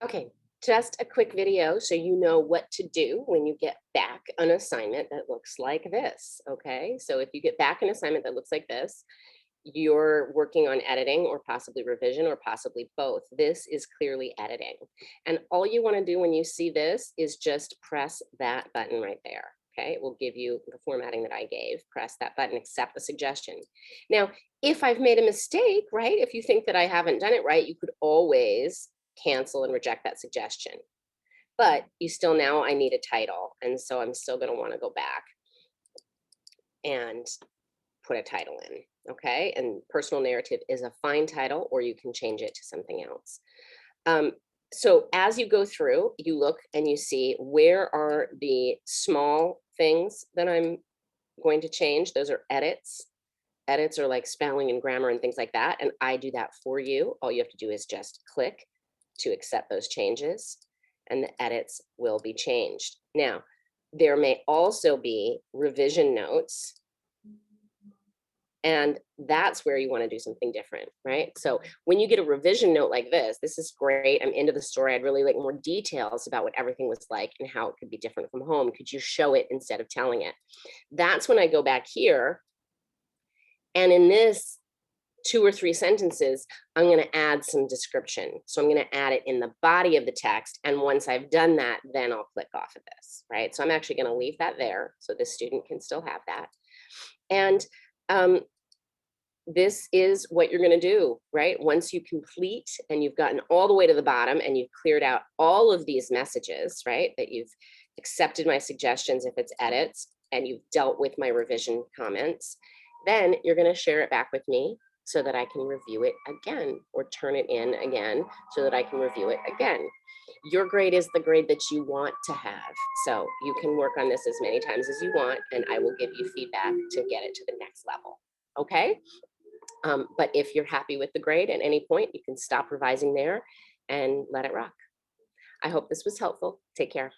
Okay, just a quick video so you know what to do when you get back an assignment that looks like this, okay? So if you get back an assignment that looks like this, you're working on editing or possibly revision or possibly both. This is clearly editing. And all you want to do when you see this is just press that button right there. Okay, it will give you the formatting that I gave. Press that button, accept the suggestion. Now, if I've made a mistake, right, if you think that I haven't done it right, you could always cancel and reject that suggestion. But you still now, I need a title. And so I'm still going to want to go back and put a title in. Okay. And personal narrative is a fine title, or you can change it to something else. So as you go through, you look and you see where are the small things that I'm going to change. Those are edits. Edits are like spelling and grammar and things like that. And I do that for you. All you have to do is just click to accept those changes, and the edits will be changed. Now, there may also be revision notes, and that's where you want to do something different, right? So when you get a revision note like this is great. I'm into the story. I'd really like more details about what everything was like and how it could be different from home. Could you show it instead of telling it? That's when I go back here. And in this 2 or 3 sentences, I'm going to add some description. So I'm going to add it in the body of the text. And once I've done that, then I'll click off of this, right? So I'm actually going to leave that there so the student can still have that. And this is what you're going to do, right? Once you complete and you've gotten all the way to the bottom and you've cleared out all of these messages, right? That you've accepted my suggestions if it's edits, and you've dealt with my revision comments, then you're going to share it back with me so that I can review it again, or turn it in again so that I can review it again. Your grade is the grade that you want to have. So you can work on this as many times as you want, and I will give you feedback to get it to the next level. Okay? But if you're happy with the grade at any point, you can stop revising there and let it rock. I hope this was helpful. Take care.